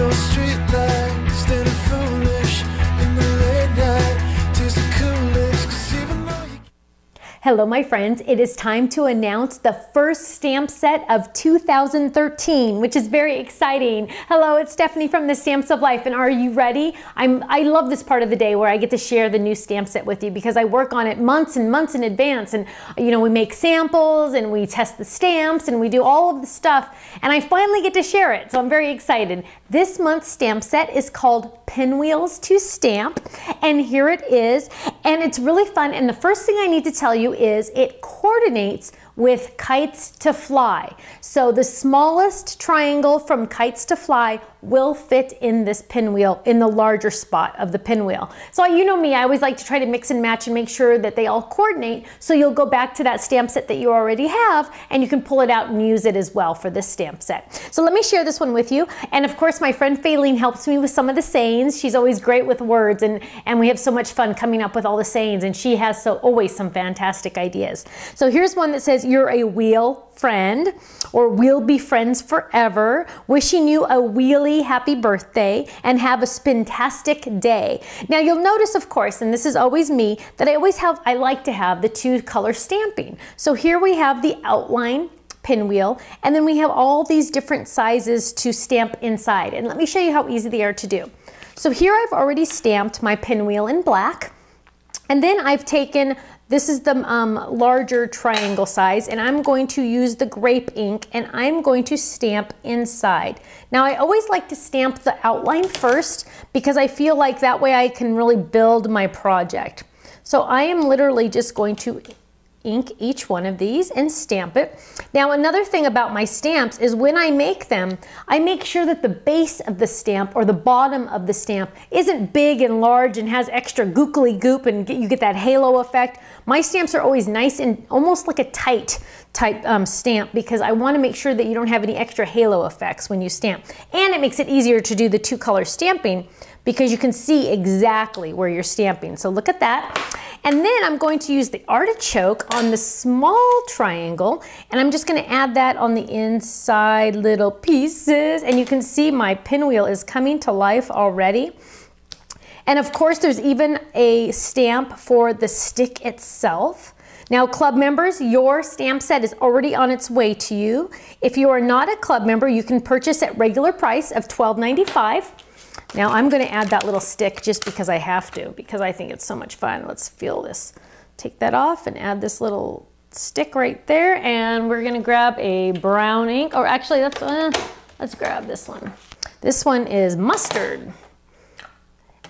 no street lights, standing foolish in the late night. Taste the coolest, 'cause even though you... Hello my friends, it is time to announce the first stamp set of 2013, which is very exciting. Hello, it's Stephanie from the Stamps of Life, and are you ready? I love this part of the day where I get to share the new stamp set with you because I work on it months and months in advance, and you know, we make samples and we test the stamps and we do all of the stuff, and I finally get to share it, so I'm very excited. This month's stamp set is called Pinwheels to Stamp, and here it is, and it's really fun. And the first thing I need to tell you is it coordinates with Kites to Fly. So the smallest triangle from Kites to Fly will fit in this pinwheel, in the larger spot of the pinwheel. So you know me, I always like to try to mix and match and make sure that they all coordinate, so you'll go back to that stamp set that you already have and you can pull it out and use it as well for this stamp set. So let me share this one with you. And of course my friend Faylene helps me with some of the sayings. She's always great with words, and we have so much fun coming up with all the sayings, and she has always some fantastic ideas. So here's one that says, "You're a wheel friend," or "We'll be friends forever. Wishing you a wheelie happy birthday and have a spintastic day." Now you'll notice, of course, and this is always me, that I like to have the two color stamping. So here we have the outline pinwheel, and then we have all these different sizes to stamp inside. And let me show you how easy they are to do. So here I've already stamped my pinwheel in black, and then I've taken, this is the larger triangle size, and I'm going to use the grape ink, and I'm going to stamp inside. Now I always like to stamp the outline first because I feel like that way I can really build my project. So I am literally just going to ink each one of these and stamp it. Now another thing about my stamps is when I make them, I make sure that the base of the stamp or the bottom of the stamp isn't big and large and has extra gookly goop and you get that halo effect. My stamps are always nice and almost like a tight type stamp because I want to make sure that you don't have any extra halo effects when you stamp. And it makes it easier to do the two color stamping because you can see exactly where you're stamping. So look at that. And then I'm going to use the artichoke on the small triangle, and I'm just going to add that on the inside little pieces. And you can see my pinwheel is coming to life already. And of course there's even a stamp for the stick itself. Now club members, your stamp set is already on its way to you. If you are not a club member, you can purchase at regular price of $12.95. Now I'm going to add that little stick just because I have to, because I think it's so much fun. Let's feel this. Take that off and add this little stick right there, and we're going to grab a brown ink, or actually let's grab this one. This one is mustard.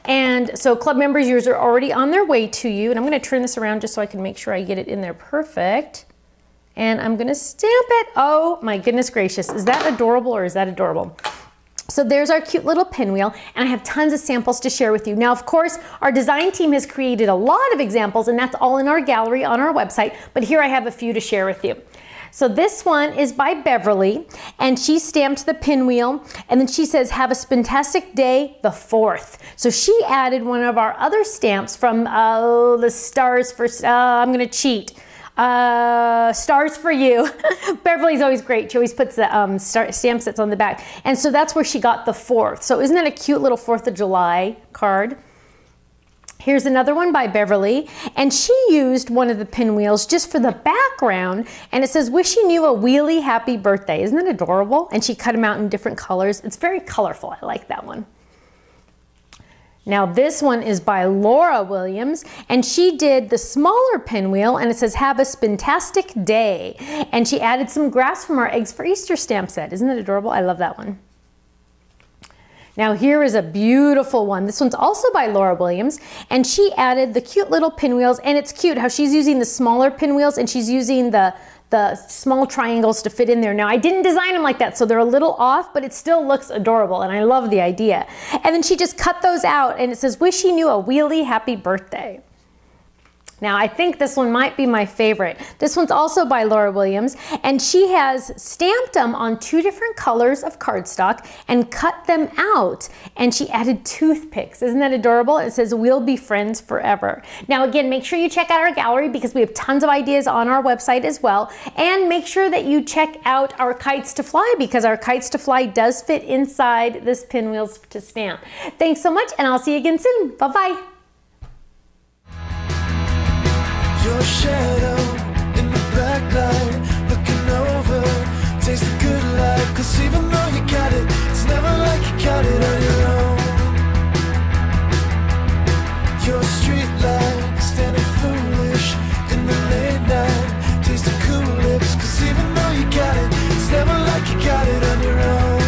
And so club members, yours are already on their way to you, and I'm going to turn this around just so I can make sure I get it in there perfect. And I'm going to stamp it. Oh my goodness gracious, is that adorable or is that adorable? So there's our cute little pinwheel, and I have tons of samples to share with you. Now, of course, our design team has created a lot of examples, and that's all in our gallery on our website, but here I have a few to share with you. So this one is by Beverly, and she stamped the pinwheel, and then she says, "Have a spintastic day, the 4th." So she added one of our other stamps from the Stars for, I'm gonna cheat. Stars for You. Beverly's always great. She always puts the stamp sets on the back. And so that's where she got the 4th. So isn't that a cute little 4th of July card? Here's another one by Beverly, and she used one of the pinwheels just for the background, and it says, "Wishing you a wheelie happy birthday." Isn't that adorable? And she cut them out in different colors. It's very colorful. I like that one. Now this one is by Laura Williams, and she did the smaller pinwheel, and it says, "Have a spintastic day." And she added some grass from our Eggs for Easter stamp set. Isn't that adorable? I love that one. Now here is a beautiful one. This one's also by Laura Williams, and she added the cute little pinwheels, and it's cute how she's using the smaller pinwheels and she's using the small triangles to fit in there. Now I didn't design them like that, so they're a little off, but it still looks adorable, and I love the idea. And then she just cut those out, and it says, "Wishing you a wheelie happy birthday." Now, I think this one might be my favorite. This one's also by Laura Williams, and she has stamped them on 2 different colors of cardstock and cut them out. And she added toothpicks. Isn't that adorable? It says, "We'll be friends forever." Now, again, make sure you check out our gallery because we have tons of ideas on our website as well. And make sure that you check out our Kites to Fly because our Kites to Fly does fit inside this Pinwheels to Stamp. Thanks so much, and I'll see you again soon. Bye-bye. Your shadow in the backlight, looking over, taste the good life. 'Cause even though you got it, it's never like you got it on your own. Your street light, standing foolish in the late night, taste the cool lips. 'Cause even though you got it, it's never like you got it on your own.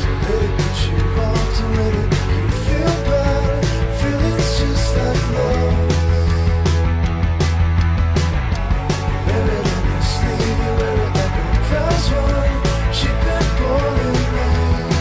Don't let it put you off, don't let it make you feel bad. Feelings just like love. Wear it on your sleeve, you wear it like a prize one. Cheap and boring love.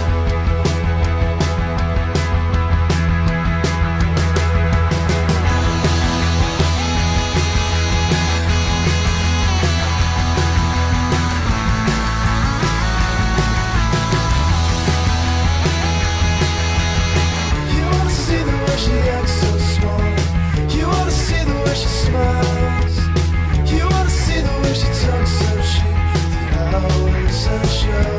You wanna see the way she acts so small. You wanna see the way she smiles. You wanna see the way she talks so cheap. The hours and show.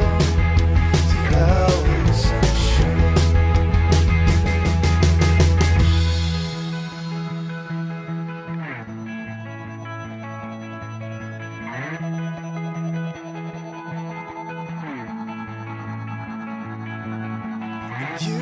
The hours and show. You